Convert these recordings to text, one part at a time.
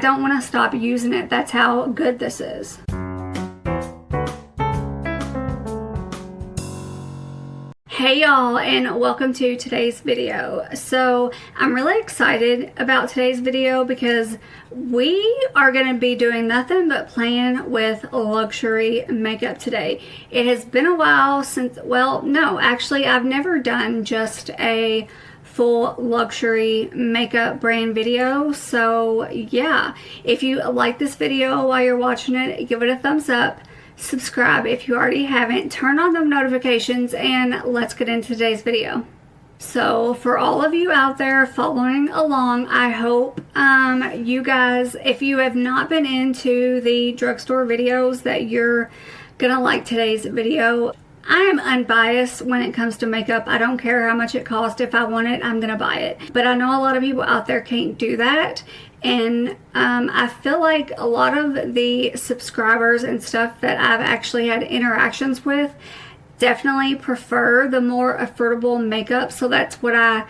I don't want to stop using it. That's how good this is. Hey y'all, and welcome to today's video. So I'm really excited about today's video because we are going to be doing nothing but playing with luxury makeup today. It has been a while since, well, no, actually I've never done just a full luxury makeup brand video. So yeah, if you like this video while you're watching it, give it a thumbs up. Subscribe if you already haven't, turn on the notifications, and let's get into today's video. So for all of you out there following along, I hope you guys, if you have not been into the drugstore videos, that you're gonna like today's video. I am unbiased when it comes to makeup. I don't care how much it costs. If I want it, I'm gonna buy it. But I know a lot of people out there can't do that. And I feel like a lot of the subscribers and stuff that I've actually had interactions with definitely prefer the more affordable makeup. So that's what I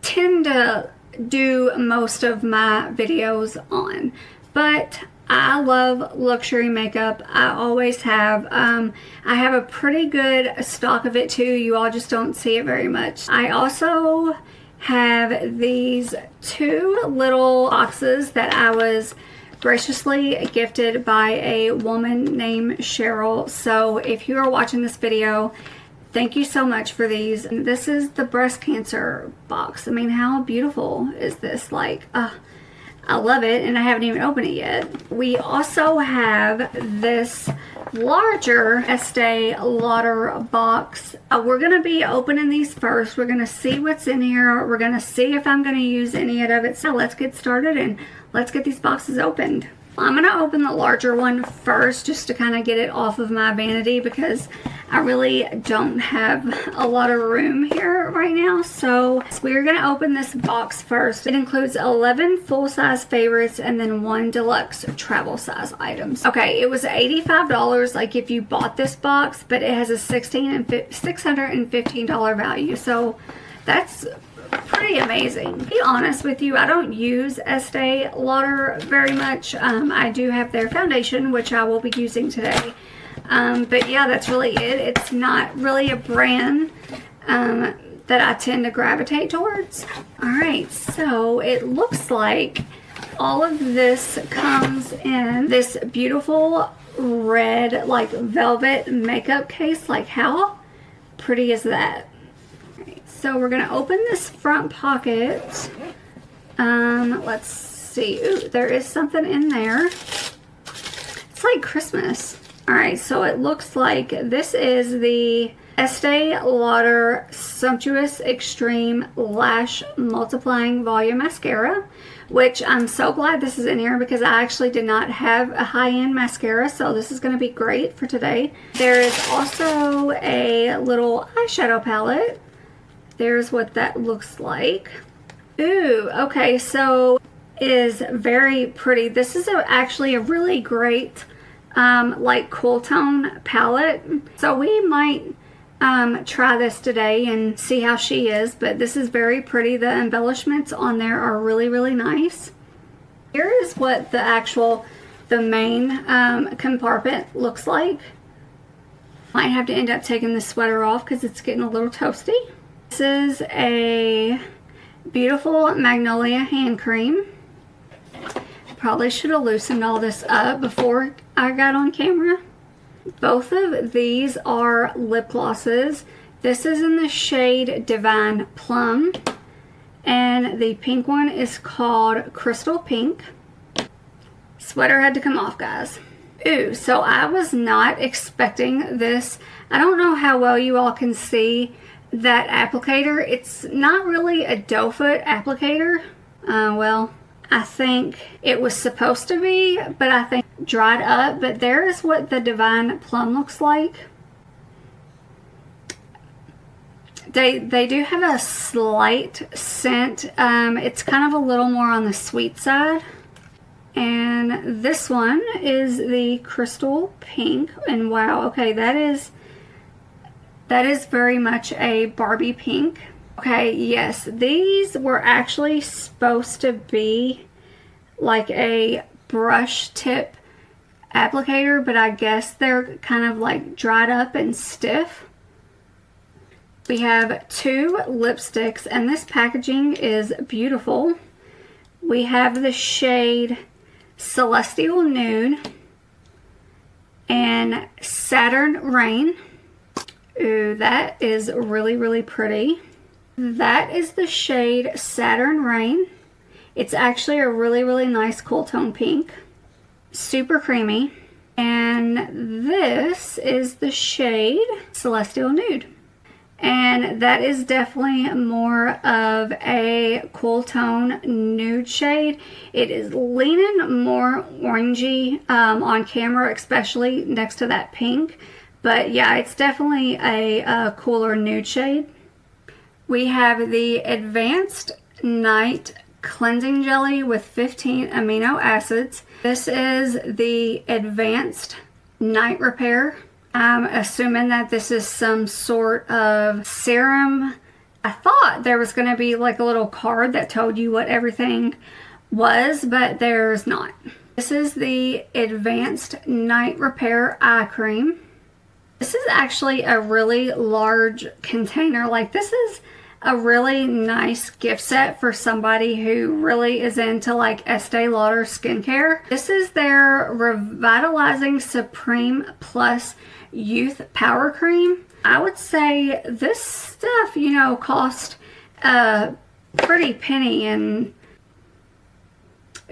tend to do most of my videos on. But I love luxury makeup. I always have. I have a pretty good stock of it too. You all just don't see it very much. I also have these two little boxes that I was graciously gifted by a woman named Cheryl. So if you are watching this video, thank you so much for these. This is the breast cancer box. I mean, how beautiful is this? Like, I love it, and I haven't even opened it yet. We also have this larger Estee Lauder box. We're going to be opening these first. We're going to see what's in here. We're going to see if I'm going to use any of it. So let's get started and let's get these boxes opened. I'm going to open the larger one first just to kind of get it off of my vanity because I really don't have a lot of room here right now. So we're going to open this box first. It includes 11 full-size favorites and then 1 deluxe travel size items. Okay, it was $85 like if you bought this box, but it has a $615 value. So that's pretty amazing. To be honest with you, I don't use Estee Lauder very much. I do have their foundation, which I will be using today. But yeah, that's really it. It's not really a brand that I tend to gravitate towards. Alright, so it looks like all of this comes in this beautiful red, like velvet makeup case. Like, how pretty is that? So we're going to open this front pocket. Let's see. Ooh, there is something in there. It's like Christmas. Alright, so it looks like this is the Estee Lauder Sumptuous Extreme Lash Multiplying Volume Mascara, which I'm so glad this is in here because I actually did not have a high-end mascara, so this is going to be great for today. There is also a little eyeshadow palette. There's what that looks like. Ooh, okay, so it is very pretty. This is actually a really great like cool tone palette. So we might try this today and see how she is, but this is very pretty. The embellishments on there are really, really nice. Here is what the main compartment looks like. Might have to end up taking the sweater off because it's getting a little toasty. This is a beautiful Magnolia hand cream. Probably should have loosened all this up before I got on camera. Both of these are lip glosses. This is in the shade Divine Plum, and the pink one is called Crystal Pink. Sweater had to come off, guys. Ooh, so I was not expecting this. I don't know how well you all can see that applicator. It's not really a doe foot applicator. Well, I think it was supposed to be, but I think dried up. But there is what the Divine Plum looks like. They do have a slight scent. It's kind of a little more on the sweet side. And this one is the Crystal Pink. And wow, okay, that is very much a Barbie pink. Okay, yes, these were actually supposed to be like a brush tip applicator, but I guess they're kind of like dried up and stiff. We have 2 lipsticks, and this packaging is beautiful. We have the shade Celestial Nude and Saturn Rain. Ooh, that is really, really pretty. That is the shade Saturn Rain. It's actually a really, really nice cool tone pink. Super creamy. And this is the shade Celestial Nude. And that is definitely more of a cool tone nude shade. It is leaning more orangey on camera, especially next to that pink. But yeah, it's definitely a cooler nude shade. We have the Advanced Night Cleansing Jelly with 15 amino acids. This is the Advanced Night Repair. I'm assuming that this is some sort of serum. I thought there was going to be like a little card that told you what everything was, but there's not. This is the Advanced Night Repair Eye Cream. This is actually a really large container. Like, this is a really nice gift set for somebody who really is into like Estee Lauder skincare. This is their Revitalizing Supreme Plus Youth Power Cream. I would say this stuff, you know, cost a pretty penny, and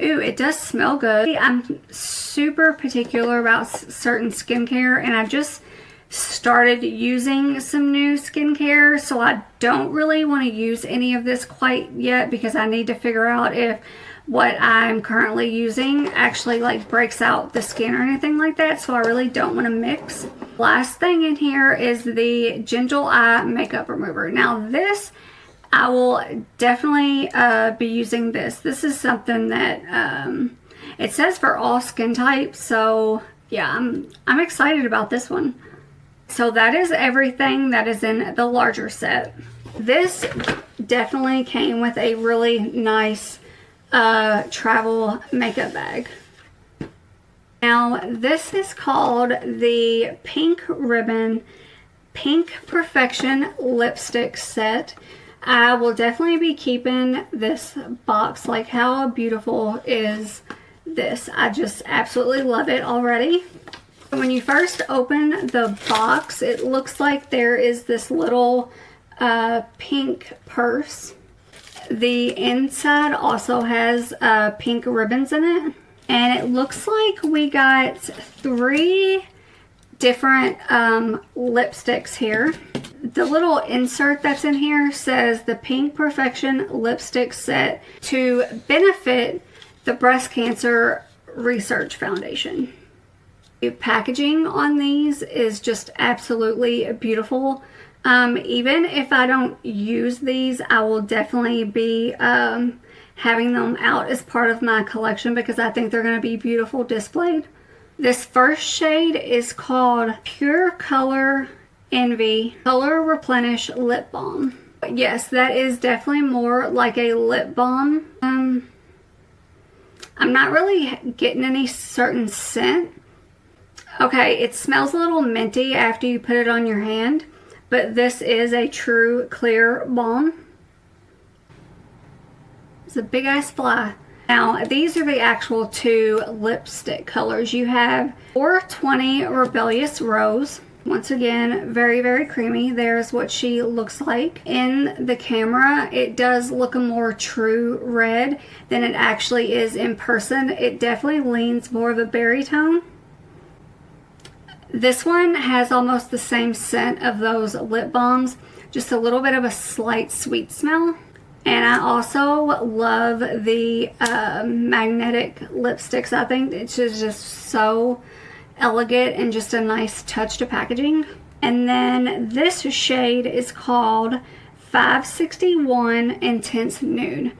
ooh, it does smell good. I'm super particular about certain skincare, and I just started using some new skincare, so I don't really want to use any of this quite yet because I need to figure out if what I'm currently using actually like breaks out the skin or anything like that, so I really don't want to mix. Last thing in here is the Gentle Eye Makeup Remover. Now this, I will definitely be using this. This is something that it says for all skin types, so yeah, I'm excited about this one. So that is everything that is in the larger set. This definitely came with a really nice travel makeup bag. Now this is called the Pink Ribbon Pink Perfection Lipstick Set. I will definitely be keeping this box. Like, how beautiful is this? I just absolutely love it already. When you first open the box, it looks like there is this little pink purse. The inside also has pink ribbons in it. And it looks like we got 3 different lipsticks here. The little insert that's in here says the Pink Perfection Lipstick Set to benefit the Breast Cancer Research Foundation. The packaging on these is just absolutely beautiful. Even if I don't use these, I will definitely be having them out as part of my collection because I think they're going to be beautiful displayed. This first shade is called Pure Color Envy Color Replenish Lip Balm. Yes, that is definitely more like a lip balm. I'm not really getting any certain scent. Okay, it smells a little minty after you put it on your hand, but this is a true clear balm. It's a big ass fly. Now, these are the actual 2 lipstick colors. You have 420 Rebellious Rose. Once again, very, very creamy. There's what she looks like. In the camera, it does look a more true red than it actually is in person. It definitely leans more of a berry tone. This one has almost the same scent of those lip balms, just a little bit of a slight sweet smell. And I also love the magnetic lipsticks. I think it's just so elegant and just a nice touch to packaging. And then this shade is called 561 Intense Nude.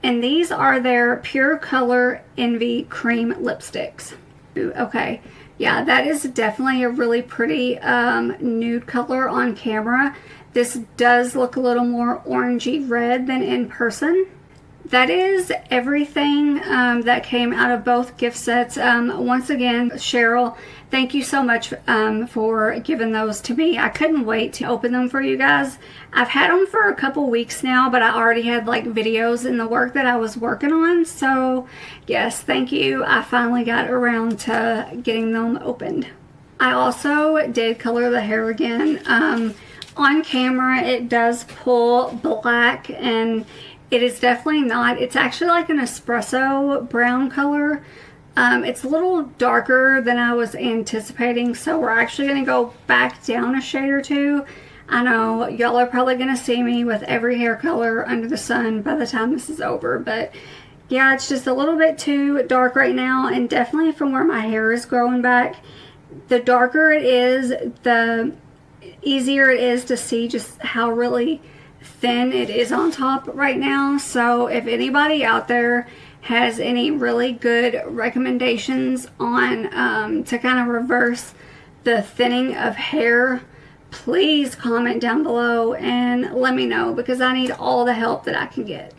And these are their Pure Color Envy Cream Lipsticks. Ooh, okay. Yeah, that is definitely a really pretty nude color on camera. This does look a little more orangey red than in person. that is everything that came out of both gift sets. Once again, Cheryl, thank you so much for giving those to me. I couldn't wait to open them for you guys. I've had them for a couple weeks now, but I already had like videos in the work that I was working on. So yes, thank you. I finally got around to getting them opened. I also did color the hair again. On camera, it does pull black, and it is definitely not. It's actually like an espresso brown color. It's a little darker than I was anticipating, so we're actually going to go back down a shade or two. I know y'all are probably going to see me with every hair color under the sun by the time this is over, but yeah, it's just a little bit too dark right now, and definitely from where my hair is growing back, the darker it is, the easier it is to see just how really thin it is on top right now. So if anybody out there has any really good recommendations on to kind of reverse the thinning of hair, please comment down below and let me know, because I need all the help that I can get.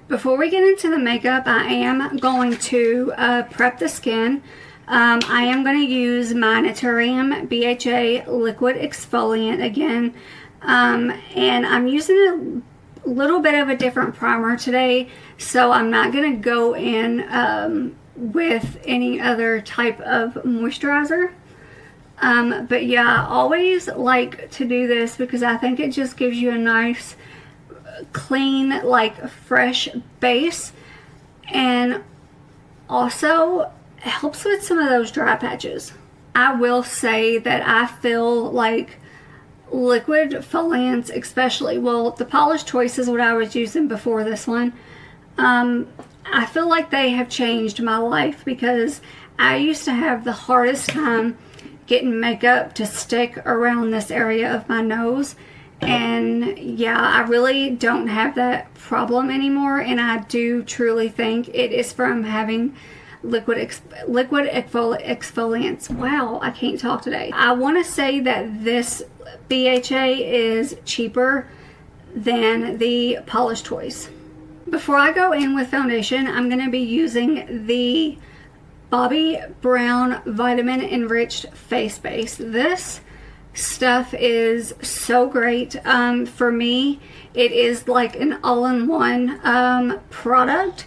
Before we get into the makeup, I am going to prep the skin. I am going to use my Naturium BHA liquid exfoliant again, and I'm using a little bit of a different primer today, so I'm not going to go in with any other type of moisturizer. But yeah, I always like to do this because I think it just gives you a nice clean, like fresh base, and also helps with some of those dry patches. I will say that I feel like liquid exfoliants, especially, well, the Polish Choice is what I was using before this one. I feel like they have changed my life, because I used to have the hardest time getting makeup to stick around this area of my nose, and yeah, I really don't have that problem anymore, and I do truly think it is from having liquid exfoliants. Wow, I can't talk today. I want to say that this BHA is cheaper than the Polish Choice. Before I go in with foundation, I'm going to be using the Bobbi Brown Vitamin Enriched Face Base. This stuff is so great. For me, it is like an all-in-one product.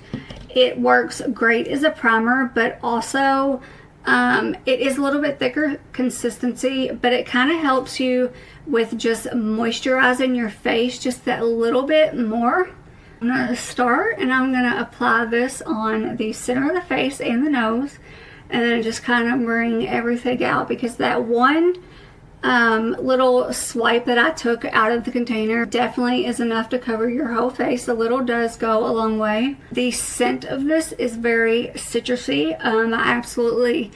It works great as a primer, but also it is a little bit thicker consistency, but it kind of helps you with just moisturizing your face just that little bit more. I'm going to start, and I'm going to apply this on the center of the face and the nose, and then just kind of bring everything out, because that one little swipe that I took out of the container definitely is enough to cover your whole face. A little does go a long way. The scent of this is very citrusy. I absolutely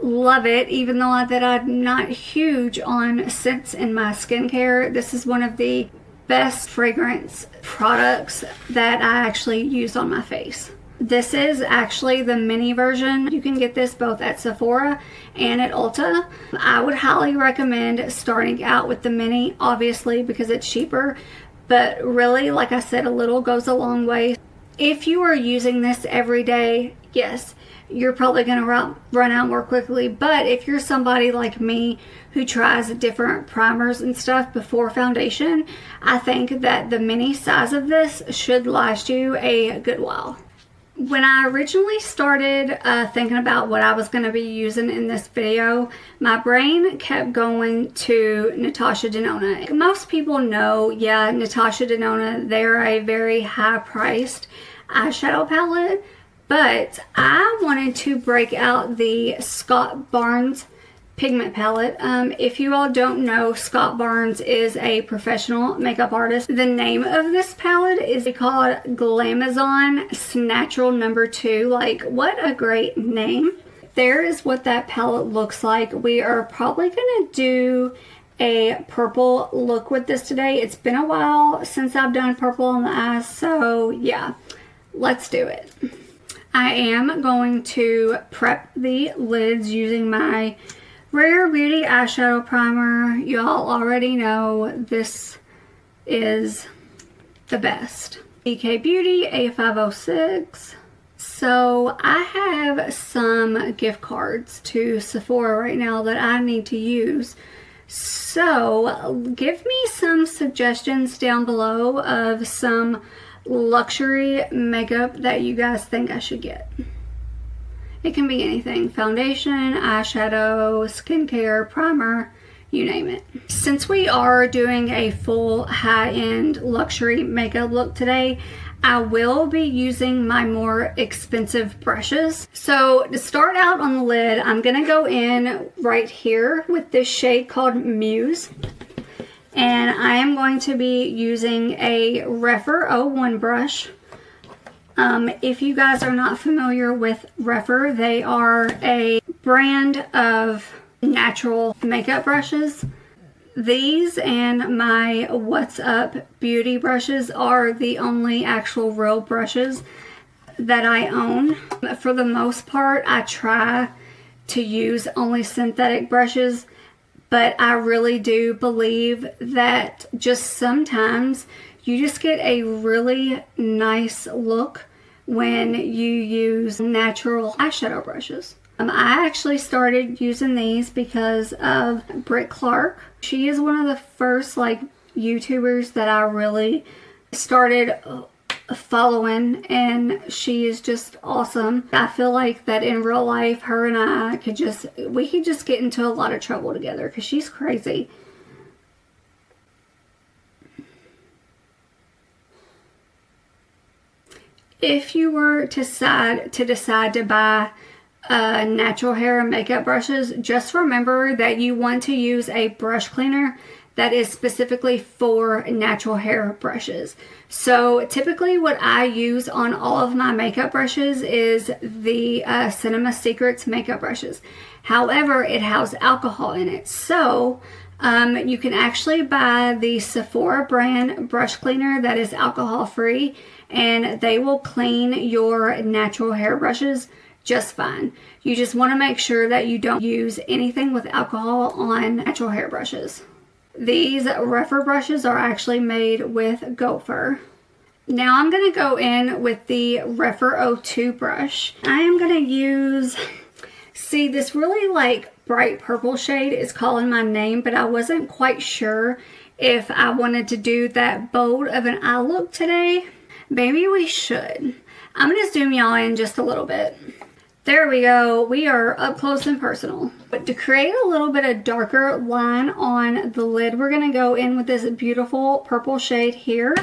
love it, even though that I'm not huge on scents in my skincare. This is one of the best fragrance products that I actually use on my face. This is actually the mini version. You can get this both at Sephora and at Ulta. I would highly recommend starting out with the mini, obviously, because it's cheaper. But really, like I said, a little goes a long way. If you are using this every day, yes, you're probably going to run out more quickly. But if you're somebody like me who tries different primers and stuff before foundation, I think that the mini size of this should last you a good while. When I originally started thinking about what I was going to be using in this video, my brain kept going to Natasha Denona. Most people know, yeah, Natasha Denona, they're a very high-priced eyeshadow palette, but I wanted to break out the Scott Barnes Pigment palette. If you all don't know, Scott Barnes is a professional makeup artist. The name of this palette is called Glamazon Natural No. 2. Like, what a great name. There is what that palette looks like. We are probably gonna do a purple look with this today. It's been a while since I've done purple on the eyes, so yeah, let's do it. I am going to prep the lids using my Rare Beauty eyeshadow primer. Y'all already know this is the best. DK Beauty A506. So I have some gift cards to Sephora right now that I need to use. So give me some suggestions down below of some luxury makeup that you guys think I should get. It can be anything: foundation, eyeshadow, skincare, primer, you name it. Since we are doing a full high-end luxury makeup look today, I will be using my more expensive brushes. So to start out on the lid, I'm gonna go in right here with this shade called Muse. And I am going to be using a Rephr 01 brush. If you guys are not familiar with Rephr, they are a brand of natural makeup brushes. These and my What's Up beauty brushes are the only actual real brushes that I own. For the most part, I try to use only synthetic brushes, but I really do believe that just sometimes you just get a really nice look when you use natural eyeshadow brushes. I actually started using these because of Britt Clark. She is one of the first YouTubers that I really started following, and she is just awesome. I feel like that in real life, her and I could just get into a lot of trouble together because she's crazy. If you were to decide to buy natural hair and makeup brushes, just remember that you want to use a brush cleaner that is specifically for natural hair brushes. So typically what I use on all of my makeup brushes is the Cinema Secrets makeup brushes. However, it has alcohol in it. So you can actually buy the Sephora brand brush cleaner that is alcohol free, and they will clean your natural hair brushes just fine. You just want to make sure that you don't use anything with alcohol on natural hair brushes. These Rephr brushes are actually made with goat fur. Now I'm going to go in with the Rephr 02 brush. I am going to use, see, this really bright purple shade is calling my name, but I wasn't quite sure if I wanted to do that bold of an eye look today. Maybe we should. I'm going to zoom y'all in just a little bit. There we go. We are up close and personal. But to create a little bit of darker line on the lid, we're going to go in with this beautiful purple shade here.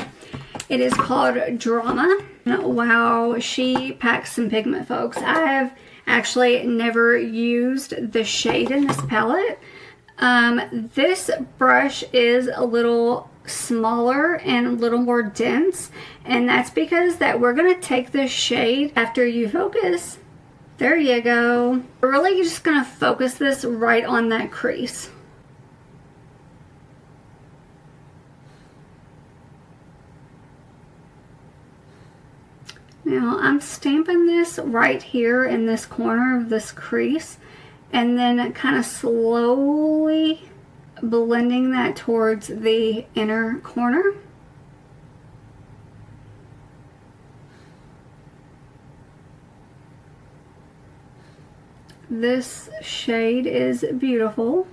It is called Drama. Wow, she packs some pigment, folks. I have actually never used the shade in this palette. This brush is a little smaller and a little more dense, and that's because we're going to take this shade after you focus. There you go. We're really just going to focus this right on that crease. Now I'm stamping this right here in this corner of this crease, and then kind of slowly blending that towards the inner corner. This shade is beautiful.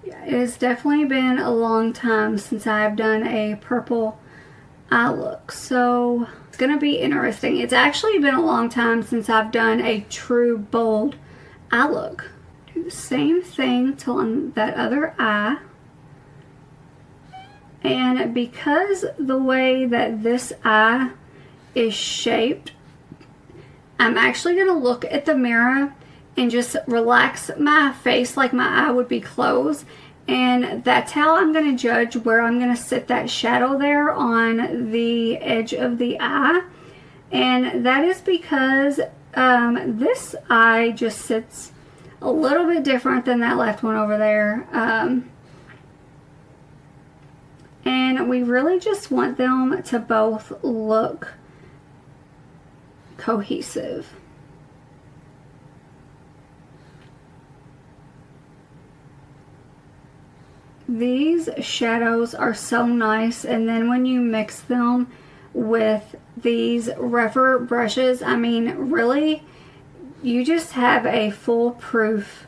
Yeah, it has definitely been a long time since I've done a purple eye look, so it's gonna be interesting. It's actually been a long time since I've done a true bold eye look. Do the same thing to on that other eye. And because the way that this eye is shaped, I'm actually going to look at the mirror and just relax my face like my eye would be closed. And that's how I'm going to judge where I'm going to sit that shadow there on the edge of the eye. And that is because this eye just sits a little bit different than that left one over there. And we really just want them to both look cohesive. these shadows are so nice, and then when you mix them with these rougher brushes, I mean, really, you just have a foolproof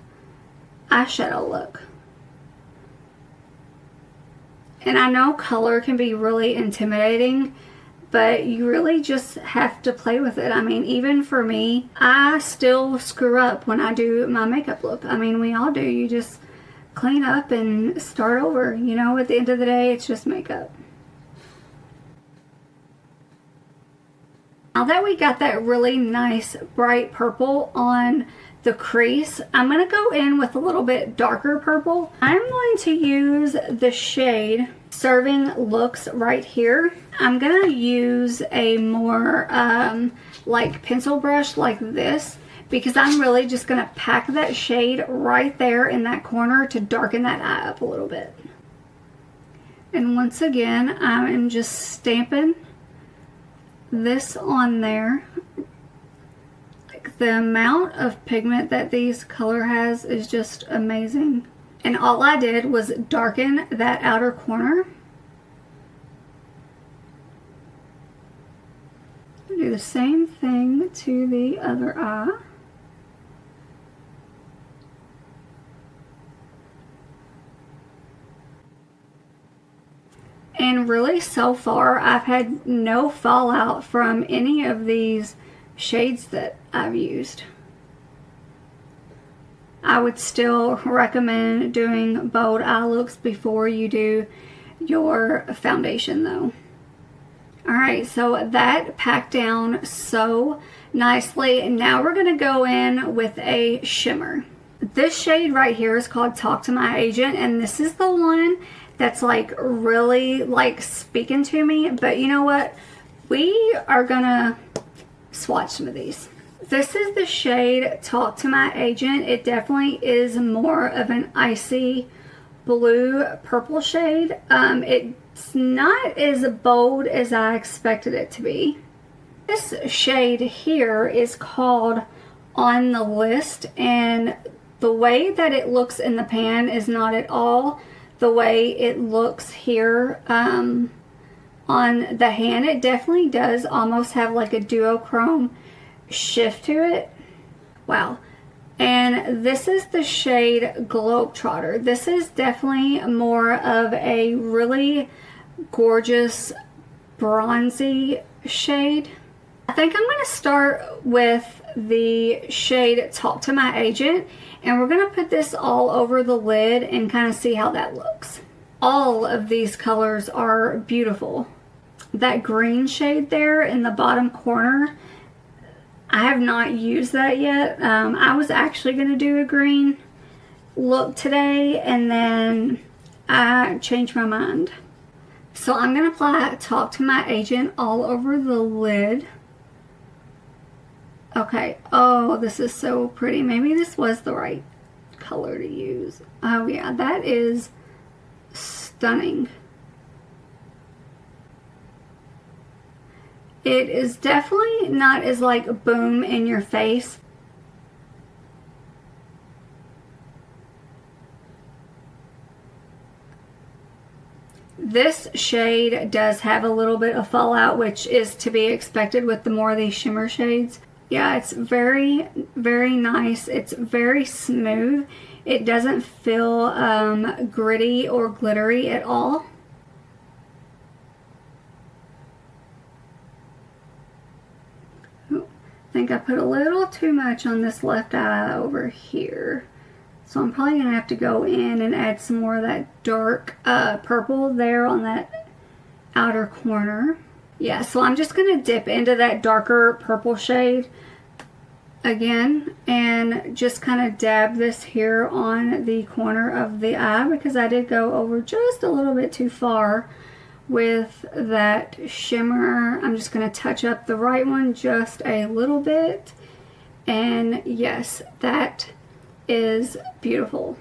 eyeshadow look. And I know color can be really intimidating, but you really just have to play with it. I mean, even for me, I still screw up when I do my makeup look. I mean, we all do. You just clean up and start over. You know, at the end of the day, it's just makeup. Now that we got that really nice bright purple on the crease, I'm going to go in with a little bit darker purple. I'm going to use the shade Serving Looks right here. I'm going to use a more like pencil brush like this, because I'm really just going to pack that shade right there in that corner to darken that eye up a little bit. And once again, I am just stamping this on there. Like, the amount of pigment that these color has is just amazing. And all I did was darken that outer corner. Do the same thing to the other eye. And really, so far, I've had no fallout from any of these shades that I've used. I would still recommend doing bold eye looks before you do your foundation though. Alright, so that packed down so nicely. And now we're going to go in with a shimmer. This shade right here is called Talk to My Agent, and this is the one that's like really like speaking to me. But you know what? We are going to swatch some of these. This is the shade Talk to My Agent. It definitely is more of an icy blue purple shade. It's not as bold as I expected it to be. This shade here is called On the List, and the way that it looks in the pan is not at all the way it looks here on the hand. It definitely does almost have like a duochrome shift to it. Wow. And this is the shade Globetrotter. This is definitely more of a really gorgeous bronzy shade. I think I'm going to start with the shade Talk to My Agent, and we're going to put this all over the lid and kind of see how that looks. All of these colors are beautiful. That green shade there in the bottom corner, I have not used that yet. I was actually going to do a green look today, and then I changed my mind. So I'm going to apply Talk to My Agent all over the lid. Okay. Oh, this is so pretty. Maybe this was the right color to use. Oh yeah, that is stunning. It is definitely not as like boom in your face. This shade does have a little bit of fallout, which is to be expected with the more of these shimmer shades. Yeah, it's very, very nice. It's very smooth. It doesn't feel gritty or glittery at all. I think I put a little too much on this left eye over here. So I'm probably going to have to go in and add some more of that dark purple there on that outer corner. Yeah, so I'm just going to dip into that darker purple shade again and just kind of dab this here on the corner of the eye, because I did go over just a little bit too far with that shimmer. I'm just going to touch up the right one just a little bit, and yes, that is beautiful.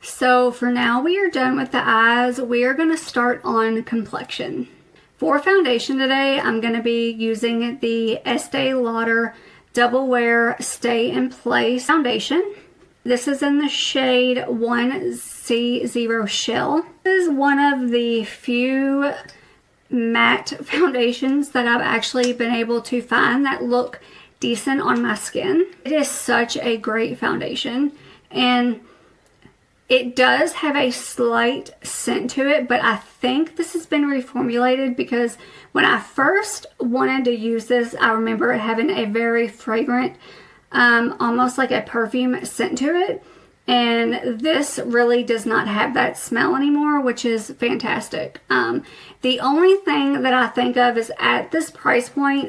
So for now we are done with the eyes. We are going to start on complexion. For foundation today, I'm going to be using the Estee Lauder Double Wear Stay in Place foundation. This is in the shade 1C0 Shell. This is one of the few matte foundations that I've actually been able to find that look decent on my skin. It is such a great foundation, and it does have a slight scent to it, but I think this has been reformulated because when I first wanted to use this, I remember it having a very fragrant, almost like a perfume scent to it. And this really does not have that smell anymore, which is fantastic. The only thing that I think of is at this price point,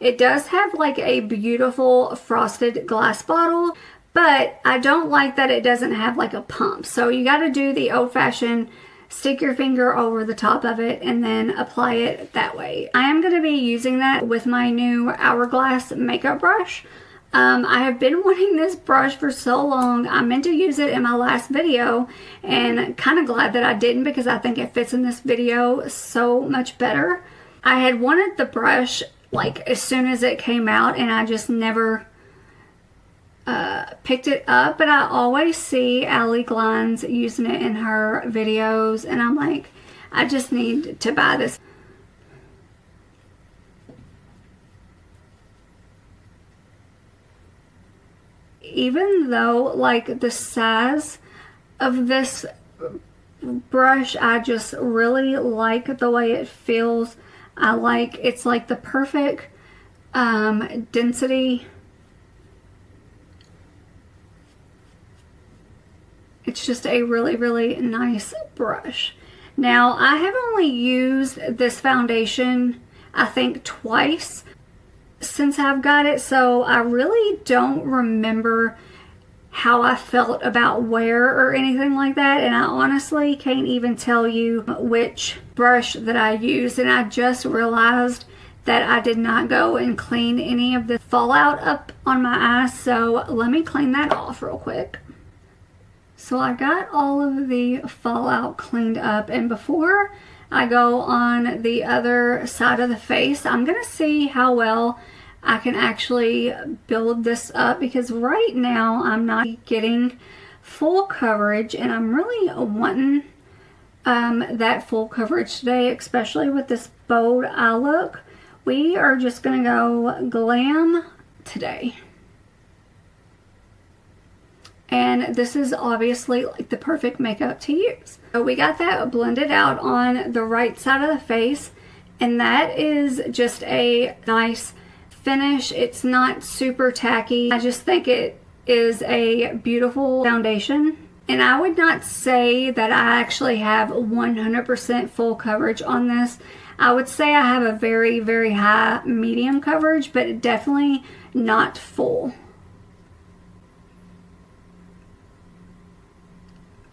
it does have like a beautiful frosted glass bottle, but I don't like that it doesn't have like a pump. So you got to do the old-fashioned stick your finger over the top of it and then apply it that way. I am going to be using that with my new Hourglass makeup brush. I have been wanting this brush for so long. I meant to use it in my last video, and kind of glad that I didn't because I think it fits in this video so much better. I had wanted the brush like as soon as it came out, and I just never picked it up, but I always see Allie Glines using it in her videos, and I'm like, I just need to buy this. Even though like the size of this brush, I just really like the way it feels. I like, it's like the perfect density. It's just a really, really nice brush. Now, I have only used this foundation, I think, twice since I've got it, so I really don't remember how I felt about wear or anything like that, and I honestly can't even tell you which brush that I used, and I just realized that I did not go and clean any of the fallout up on my eyes, so let me clean that off real quick. So I got all of the fallout cleaned up, and before I go on the other side of the face, I'm going to see how well I can actually build this up, because right now I'm not getting full coverage, and I'm really wanting that full coverage today, especially with this bold eye look. We are just going to go glam today. And this is obviously like the perfect makeup to use. So we got that blended out on the right side of the face, and that is just a nice finish. It's not super tacky. I just think it is a beautiful foundation. And I would not say that I actually have 100% full coverage on this. I would say I have a very, very high medium coverage, but definitely not full.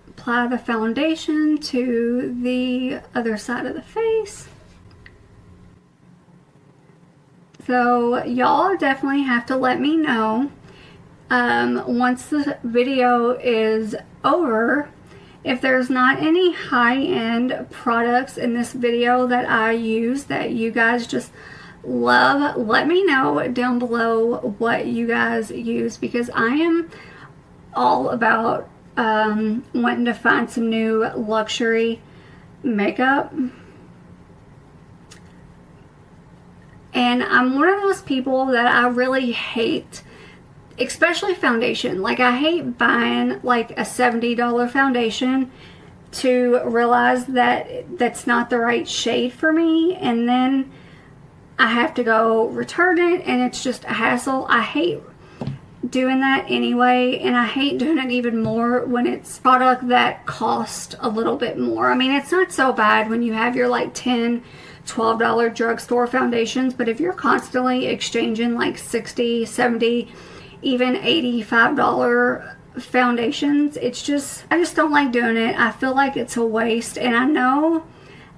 Apply the foundation to the other side of the face. So y'all definitely have to let me know once the video is over, if there's not any high-end products in this video that I use that you guys just love. Let me know down below what you guys use, because I am all about wanting to find some new luxury makeup. And I'm one of those people that I really hate, especially foundation. Like, I hate buying like a $70 foundation to realize that that's not the right shade for me, and then I have to go return it, and it's just a hassle. I hate doing that anyway, and I hate doing it even more when it's product that costs a little bit more. I mean, it's not so bad when you have your like $10, $12 drugstore foundations, but if you're constantly exchanging like $60, $70, even $85 foundations, it's just, I just don't like doing it. I feel like it's a waste, and I know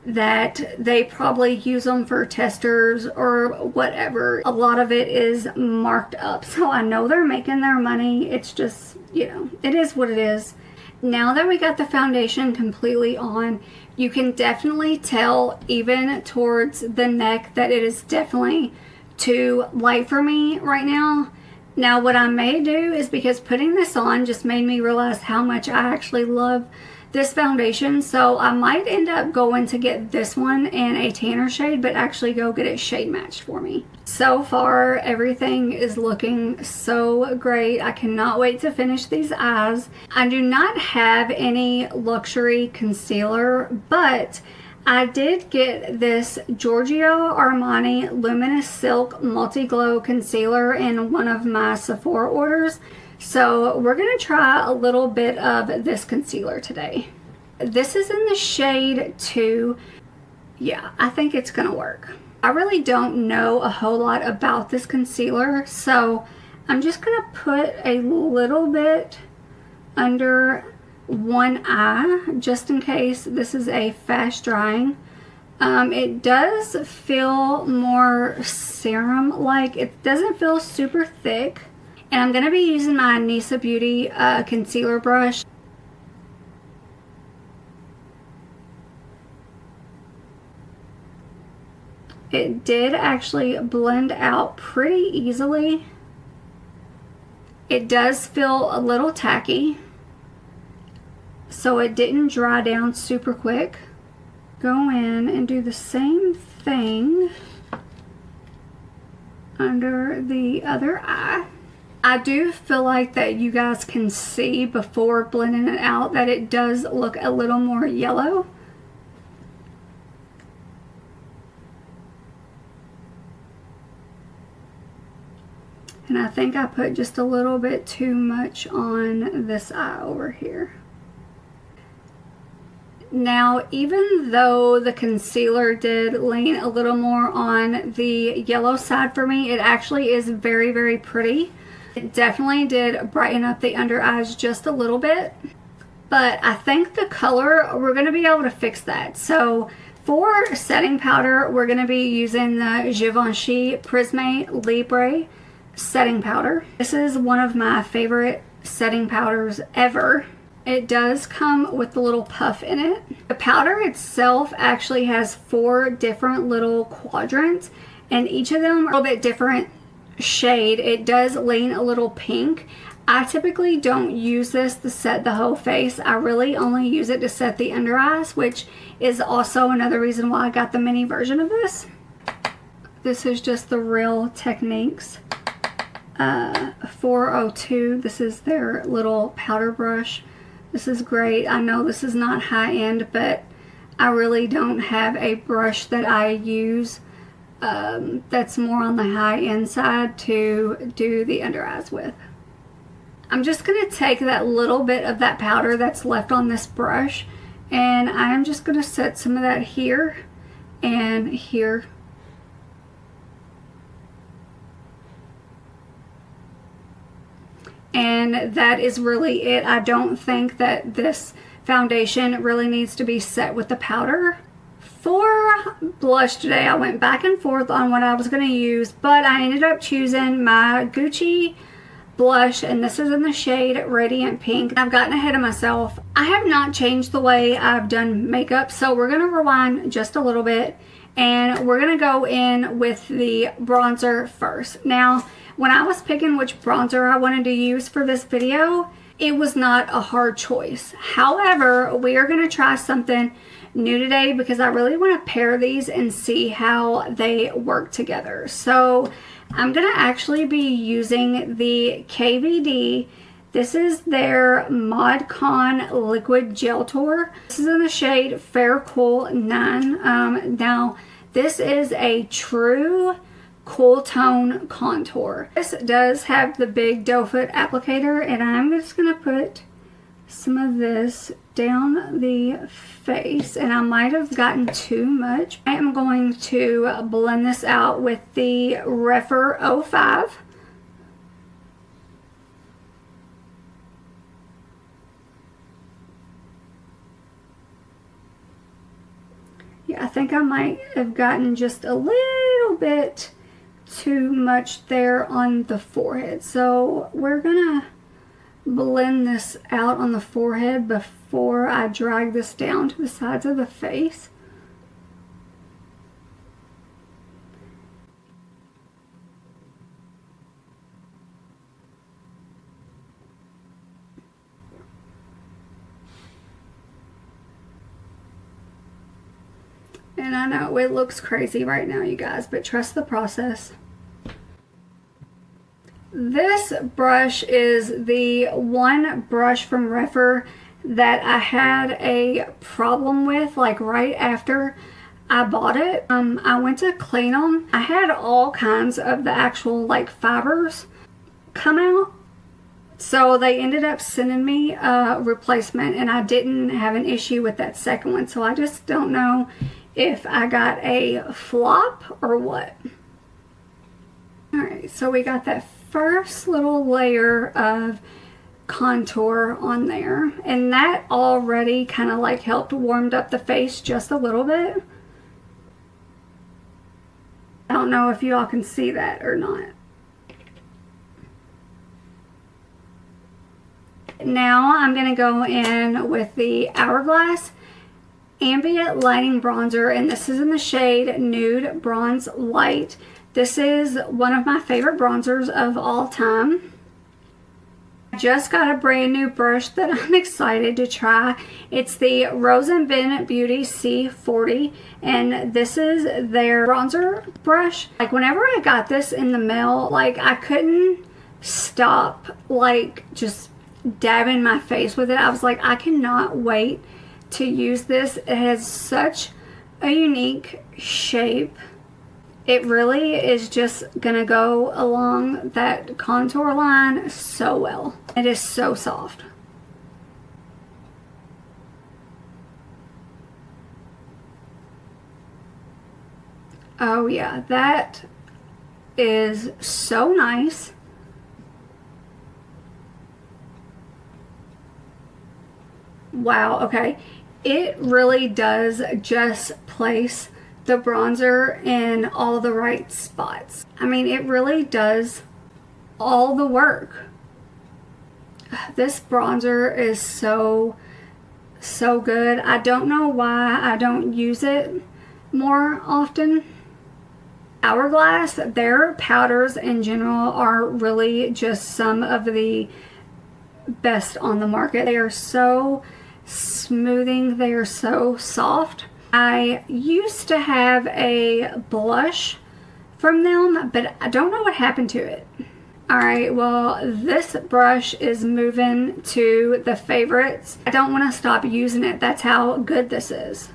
that they probably use them for testers or whatever. A lot of it is marked up, so I know they're making their money. It's just, you know, it is what it is. Now that we got the foundation completely on, you can definitely tell even towards the neck that it is definitely too light for me right now. Now what I may do is, because putting this on just made me realize how much I actually love this foundation, so I might end up going to get this one in a tanner shade, but actually go get it shade matched for me. So far everything is looking so great. I cannot wait to finish these eyes. I do not have any luxury concealer, but I did get this Giorgio Armani Luminous Silk Multi Glow Concealer in one of my Sephora orders. So we're going to try a little bit of this concealer today. This is in the shade 2. Yeah, I think it's going to work. I really don't know a whole lot about this concealer, so I'm just going to put a little bit under one eye just in case this is a fast drying. It does feel more serum like. It doesn't feel super thick. And I'm going to be using my Nisa Beauty concealer brush. It did actually blend out pretty easily. It does feel a little tacky, so it didn't dry down super quick. Go in and do the same thing under the other eye. I do feel like that you guys can see before blending it out that it does look a little more yellow. And I think I put just a little bit too much on this eye over here. Now, even though the concealer did lean a little more on the yellow side for me, it actually is very, very pretty. It definitely did brighten up the under eyes just a little bit, but I think the color, we're going to be able to fix that. So for setting powder, we're going to be using the Givenchy Prisme Libre setting powder. This is one of my favorite setting powders ever. It does come with a little puff in it. The powder itself actually has 4 different little quadrants, and each of them are a little bit different shade. It does lean a little pink. I typically don't use this to set the whole face. I really only use it to set the under eyes, which is also another reason why I got the mini version of this. This is just the Real Techniques 402. This is their little powder brush. This is great. I know this is not high end, but I really don't have a brush that I use that's more on the high end side to do the under eyes with. I'm just going to take that little bit of that powder that's left on this brush, and I am just going to set some of that here and here. And that is really it. I don't think that this foundation really needs to be set with the powder. For blush today, I went back and forth on what I was going to use, but I ended up choosing my Gucci blush, and this is in the shade Radiant Pink. I've gotten ahead of myself. I have not changed the way I've done makeup, so we're going to rewind just a little bit, and we're going to go in with the bronzer first. Now, when I was picking which bronzer I wanted to use for this video, it was not a hard choice. However, we are going to try something new today because I really want to pair these and see how they work together. So I'm going to actually be using the KVD. This is their Modcon Liquid Gel Tour. This is in the shade Fair Cool 9. Now, this is a true cool tone contour. This does have the big doe foot applicator, and I'm just going to put some of this down the face, and I might have gotten too much. I am going to blend this out with the Refer 05. Yeah, I think I might have gotten just a little bit too much there on the forehead. So we're gonna blend this out on the forehead before I drag this down to the sides of the face. And I know it looks crazy right now, you guys, but trust the process. This brush is the one brush from Refer that I had a problem with, like right after I bought it. I went to clean them. I had all kinds of the actual like fibers come out. So they ended up sending me a replacement, and I didn't have an issue with that second one. So I just don't know if I got a flop or what. Alright, so we got that first little layer of contour on there, and that already kind of like helped warmed up the face just a little bit. I don't know if you all can see that or not. Now I'm going to go in with the Hourglass Ambient Lighting Bronzer, and this is in the shade Nude Bronze Light. This is one of my favorite bronzers of all time. I just got a brand new brush that I'm excited to try. It's the Rose & Ben Beauty C40, and this is their bronzer brush. Like whenever I got this in the mail, like I couldn't stop like just dabbing my face with it. I was like, I cannot wait to use this. It has such a unique shape. It really is just gonna go along that contour line so well. It is so soft. Oh yeah, that is so nice. Wow, okay. It really does just place the bronzer in all the right spots. I mean, it really does all the work. This bronzer is so good. I don't know why I don't use it more often. Hourglass, their powders in general are really just some of the best on the market. They are so smoothing, they are so soft. I used to have a blush from them, but I don't know what happened to it. Alright, well, this brush is moving to the favorites. I don't want to stop using it. That's how good this is.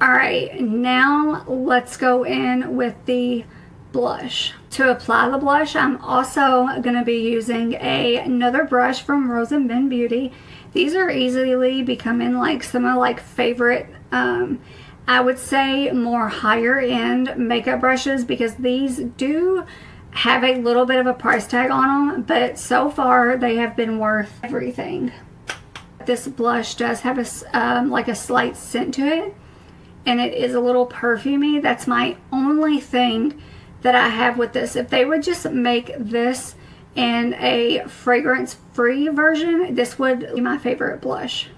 Alright, now let's go in with the blush. To apply the blush, I'm also going to be using another brush from Rose & Ben Beauty. These are easily becoming like some of like favorite, I would say more higher end makeup brushes, because these do have a little bit of a price tag on them, but so far they have been worth everything. This blush does have a like a slight scent to it, and it is a little perfumey. That's my only thing that I have with this. If they would just make this in a fragrance-free version, this would be my favorite blush.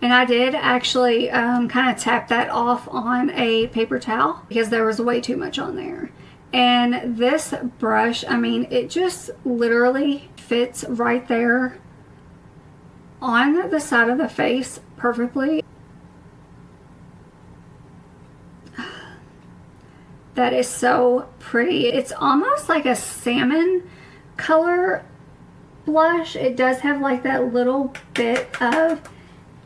And I did actually kind of tap that off on a paper towel because there was way too much on there. And this brush, I mean, it just literally fits right there on the side of the face perfectly. That is so pretty. It's almost like a salmon color blush. It does have like that little bit of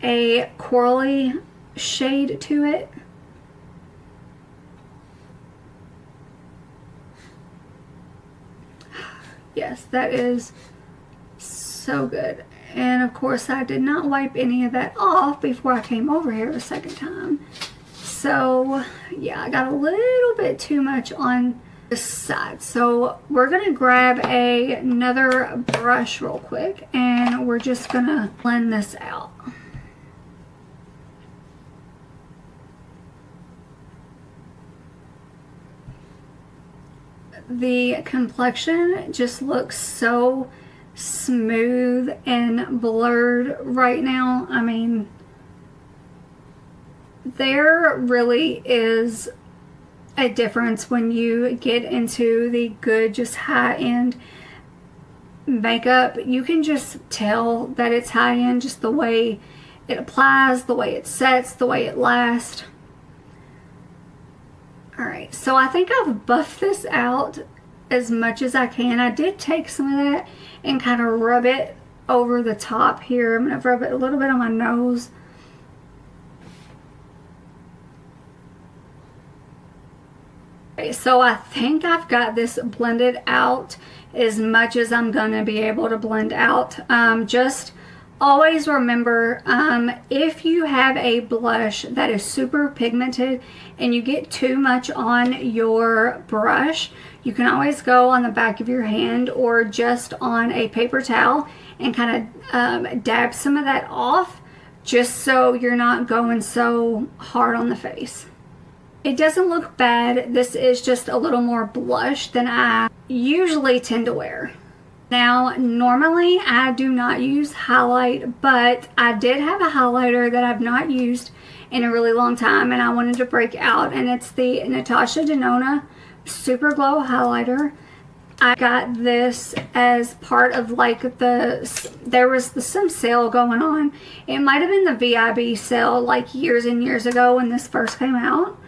a corally shade to it. Yes, that is so good. And of course I did not wipe any of that off before I came over here a second time. So yeah, I got a little bit too much on this side. So we're gonna grab another brush real quick, and we're just gonna blend this out. The complexion just looks so smooth and blurred right now. I mean, there really is a difference when you get into the good, just high-end makeup. You can just tell that it's high-end, just the way it applies, the way it sets, the way it lasts. Alright, so I think I've buffed this out as much as I can. I did take some of that and kind of rub it over the top here. I'm going to rub it a little bit on my nose. Okay, so I think I've got this blended out as much as I'm going to be able to blend out. Just always remember, if you have a blush that is super pigmented and you get too much on your brush, you can always go on the back of your hand or just on a paper towel and kind of dab some of that off, just so you're not going so hard on the face. It doesn't look bad. This is just a little more blush than I usually tend to wear. Now, normally I do not use highlight, but I did have a highlighter that I've not used in a really long time and I wanted to break out, and it's the Natasha Denona Super Glow Highlighter. I got this as part of like there was some sale going on. It might have been the VIB sale like years and years ago when this first came out.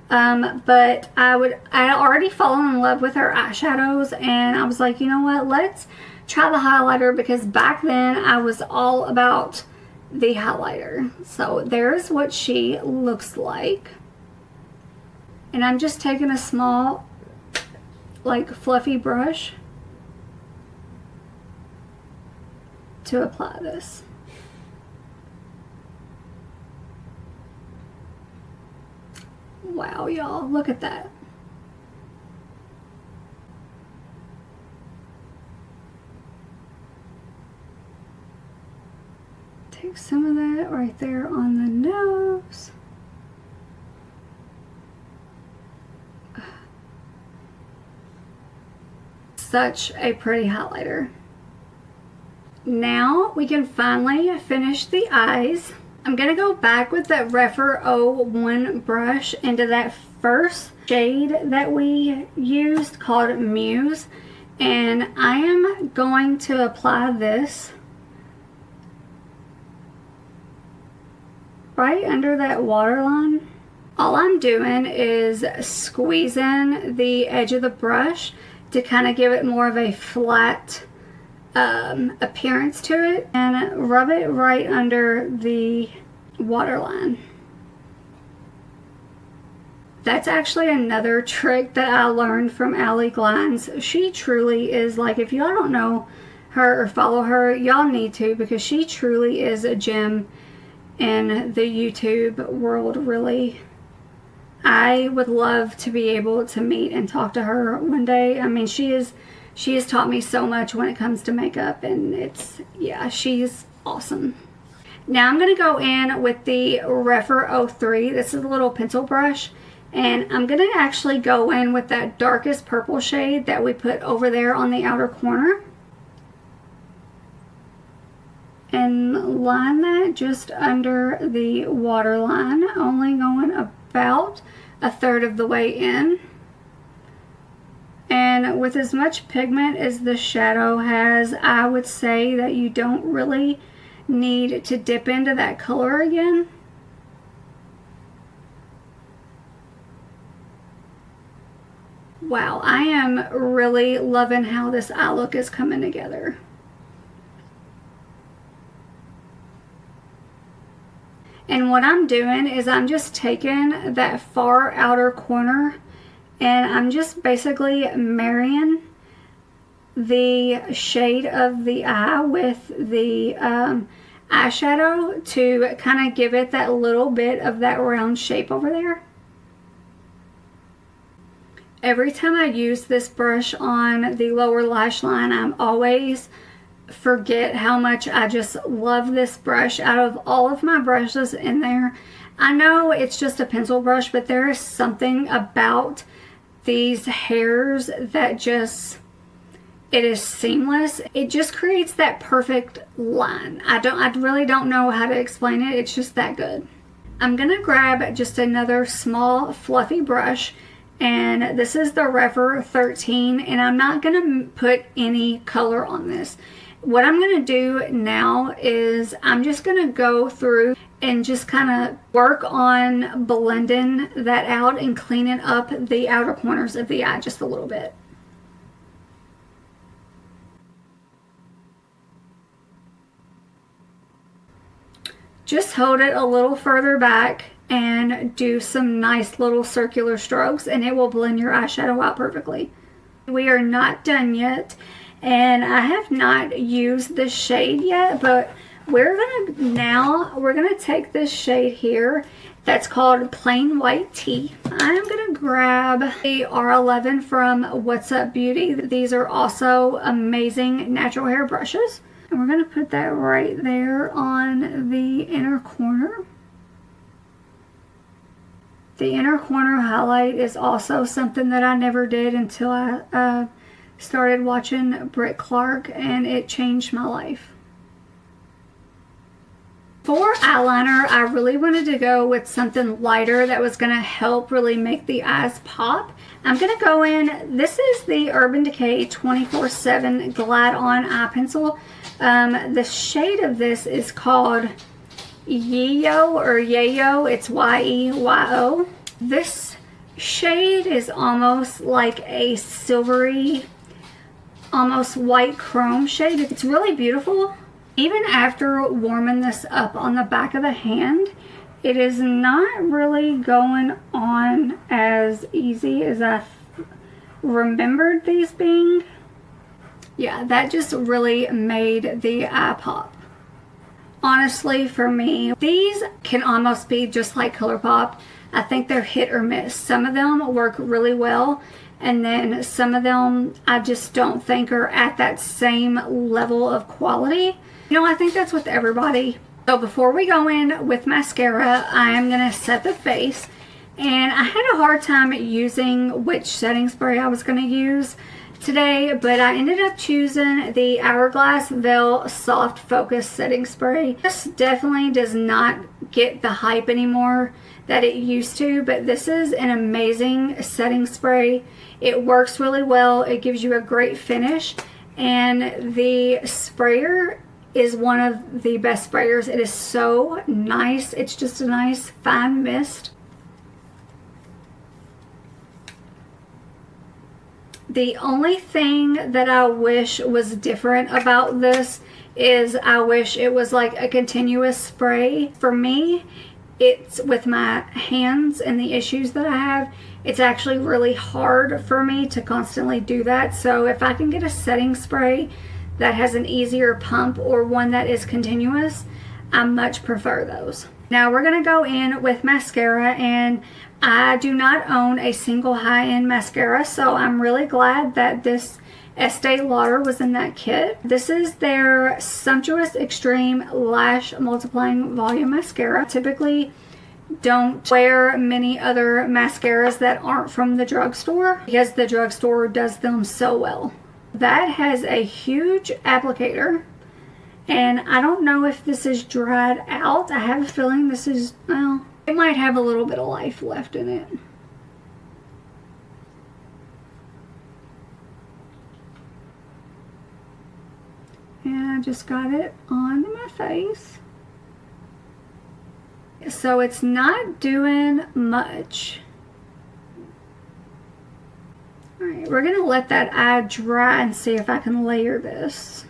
But I had already fallen in love with her eyeshadows, and I was like, you know what, let's try the highlighter, because back then I was all about the highlighter. So there's what she looks like. And I'm just taking a small, like, fluffy brush to apply this. Wow, y'all, look at that. Take some of that right there on the nose. Such a pretty highlighter. Now we can finally finish the eyes. I'm going to go back with that Rephr 01 brush into that first shade that we used called Muse. And I am going to apply this right under that waterline. All I'm doing is squeezing the edge of the brush to kind of give it more of a flat appearance to it, and rub it right under the waterline. That's actually another trick that I learned from Allie Glines. She truly is, like, if y'all don't know her or follow her, y'all need to, because she truly is a gem in the YouTube world, really. I would love to be able to meet and talk to her one day. I mean, she has taught me so much when it comes to makeup, and yeah, she's awesome. Now I'm going to go in with the Rephr 03. This is a little pencil brush, and I'm going to actually go in with that darkest purple shade that we put over there on the outer corner, and line that just under the waterline, only going about a third of the way in. And with as much pigment as the shadow has, I would say that you don't really need to dip into that color again. Wow, I am really loving how this eye look is coming together. And what I'm doing is I'm just taking that far outer corner and I'm just basically marrying the shade of the eye with the eyeshadow to kind of give it that little bit of that round shape over there. Every time I use this brush on the lower lash line, I'm always forget how much I just love this brush. Out of all of my brushes in there, I know it's just a pencil brush, but there is something about these hairs that just, it is seamless. It just creates that perfect line. I really don't know how to explain it. It's just that good. I'm gonna grab just another small fluffy brush, and this is the Rephr 13, and I'm not gonna put any color on this. What I'm going to do now is I'm just going to go through and just kind of work on blending that out and cleaning up the outer corners of the eye just a little bit. Just hold it a little further back and do some nice little circular strokes, and it will blend your eyeshadow out perfectly. We are not done yet, and I have not used this shade yet, but we're gonna take this shade here that's called Plain White Tea. I'm gonna grab the R11 from What's Up Beauty. These are also amazing natural hair brushes, and we're gonna put that right there on the inner corner. The inner corner highlight is also something that I never did until I started watching Britt Clark, and it changed my life. For eyeliner, I really wanted to go with something lighter that was going to help really make the eyes pop. I'm going to go in, this is the Urban Decay 24/7 Glide On Eye Pencil. The shade of this is called Yeyo or Yeyo. It's Y-E-Y-O. This shade is almost like a silvery, almost white chrome shade. It's really beautiful. Even after warming this up on the back of the hand, it is not really going on as easy as I remembered these being. Yeah, that just really made the eye pop. Honestly, for me, these can almost be just like ColourPop. I think they're hit or miss. Some of them work really well, and then some of them I just don't think are at that same level of quality. You know, I think that's with everybody. So before we go in with mascara, I am going to set the face. And I had a hard time using which setting spray I was going to use today, but I ended up choosing the Hourglass Veil Soft Focus Setting Spray. This definitely does not get the hype anymore that it used to, but this is an amazing setting spray. It works really well. It gives you a great finish, and the sprayer is one of the best sprayers. It is so nice. It's just a nice fine mist. The only thing that I wish was different about this is I wish it was like a continuous spray. For me, it's with my hands and the issues that I have, it's actually really hard for me to constantly do that. So if I can get a setting spray that has an easier pump or one that is continuous, I much prefer those. Now we're going to go in with mascara, and I do not own a single high-end mascara, so I'm really glad that this Estee Lauder was in that kit. This is their Sumptuous Extreme Lash Multiplying Volume Mascara. Typically don't wear many other mascaras that aren't from the drugstore because the drugstore does them so well. That has a huge applicator, and I don't know if this is dried out. I have a feeling this is, well, it might have a little bit of life left in it. And I just got it on my face. So it's not doing much. Alright, we're going to let that eye dry and see if I can layer this.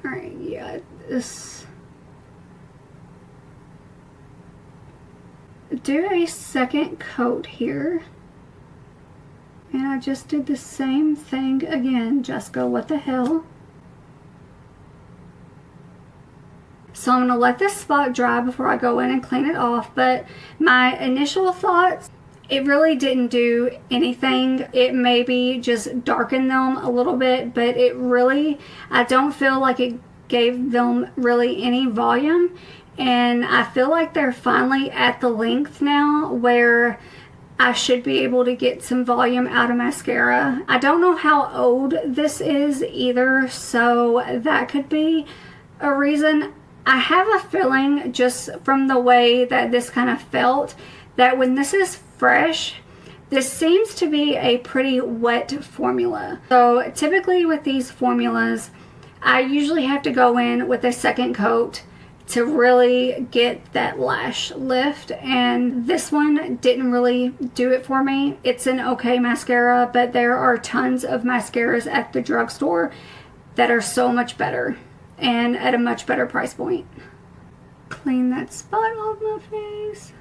Alright, yeah, this. Do a second coat here. And I just did the same thing again. Jessica, what the hell? So I'm going to let this spot dry before I go in and clean it off. But my initial thoughts, it really didn't do anything. It maybe just darkened them a little bit, but it really, I don't feel like it gave them really any volume. And I feel like they're finally at the length now where I should be able to get some volume out of mascara. I don't know how old this is either, so that could be a reason. I have a feeling, just from the way that this kind of felt, that when this is fresh, This seems to be a pretty wet formula. So typically with these formulas, I usually have to go in with a second coat to really get that lash lift, and this one didn't really do it for me. It's an okay mascara, but there are tons of mascaras at the drugstore that are so much better and at a much better price point. Clean that spot off my face.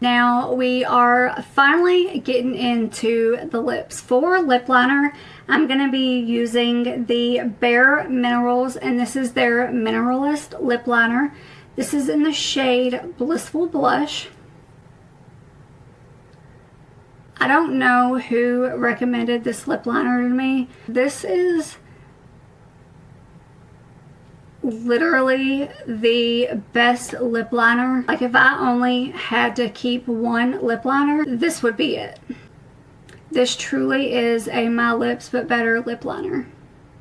Now we are finally getting into the lips. For lip liner, I'm going to be using the Bare Minerals, and this is their Mineralist lip liner. This is in the shade Blissful Blush. I don't know who recommended this lip liner to me. This is literally the best lip liner. Like, if I only had to keep one lip liner, this would be it. This truly is a My Lips But Better lip liner.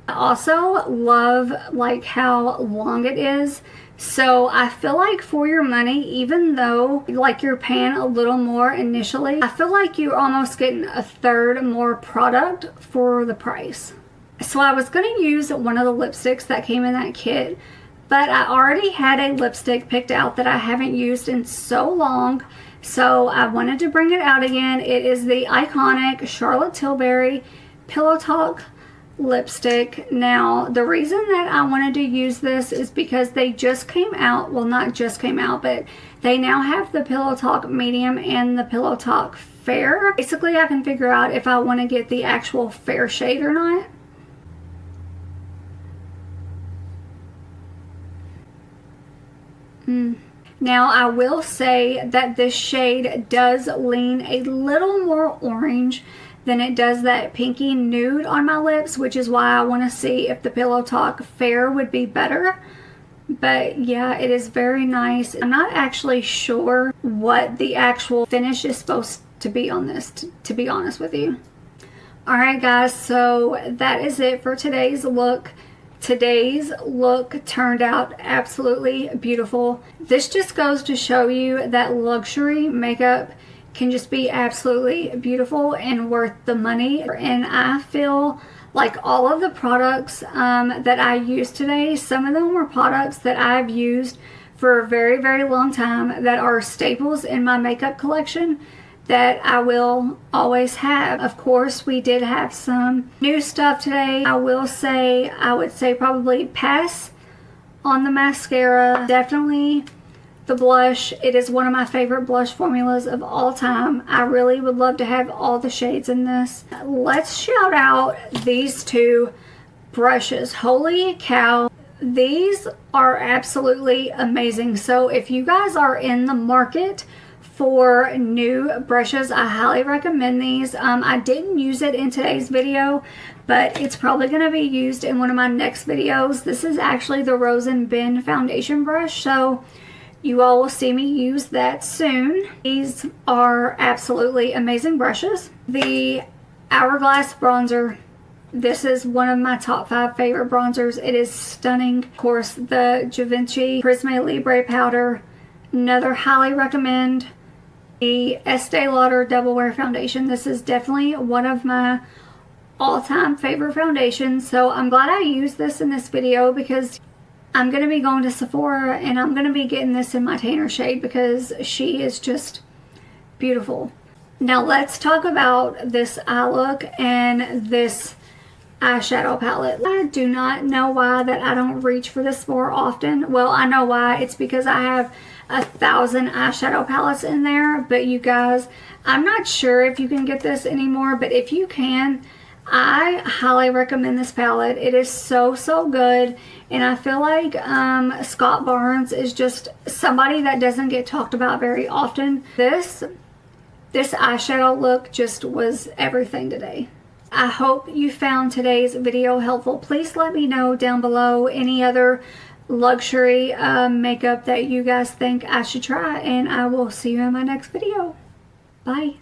I also love like how long it is. So I feel like for your money, even though like you're paying a little more initially, I feel like you're almost getting a third more product for the price. So I was going to use one of the lipsticks that came in that kit, but I already had a lipstick picked out that I haven't used in so long, so I wanted to bring it out again. It is the iconic Charlotte Tilbury Pillow Talk lipstick. Now, the reason that I wanted to use this is because they just came out, well, not just came out, but they now have the Pillow Talk Medium and the Pillow Talk Fair. Basically, I can figure out if I want to get the actual fair shade or not. Now, I will say that this shade does lean a little more orange than it does that pinky nude on my lips, which is why I want to see if the Pillow Talk Fair would be better. But yeah, it is very nice. I'm not actually sure what the actual finish is supposed to be on this, to be honest with you. Alright guys, so that is it for today's look. Today's look turned out absolutely beautiful. This just goes to show you that luxury makeup can just be absolutely beautiful and worth the money. And I feel like all of the products that I used today, some of them were products that I've used for a very, very long time that are staples in my makeup collection that I will always have. Of course, we did have some new stuff today. I will say, I would say probably pass on the mascara. Definitely the blush. It is one of my favorite blush formulas of all time. I really would love to have all the shades in this. Let's shout out these two brushes. Holy cow. These are absolutely amazing. So if you guys are in the market for new brushes, I highly recommend these. I didn't use it in today's video, but it's probably going to be used in one of my next videos. This is actually the Rose and Ben foundation brush, so you all will see me use that soon. These are absolutely amazing brushes. The Hourglass bronzer, this is one of my top 5 favorite bronzers. It is stunning. Of course, the Givenchy Prisme Libre powder, another highly recommend. The Estee Lauder Double Wear Foundation. This is definitely one of my all-time favorite foundations. So I'm glad I used this in this video because I'm going to be going to Sephora and I'm going to be getting this in my tanner shade because she is just beautiful. Now let's talk about this eye look and this eyeshadow palette. I do not know why that I don't reach for this more often. Well, I know why. It's because I have 1,000 eyeshadow palettes in there. But you guys, I'm not sure if you can get this anymore, but if you can, I highly recommend this palette. It is so, so good. And I feel like Scott Barnes is just somebody that doesn't get talked about very often. This eyeshadow look just was everything today. I hope you found today's video helpful. Please let me know down below any other luxury makeup that you guys think I should try, and I will see you in my next video. Bye.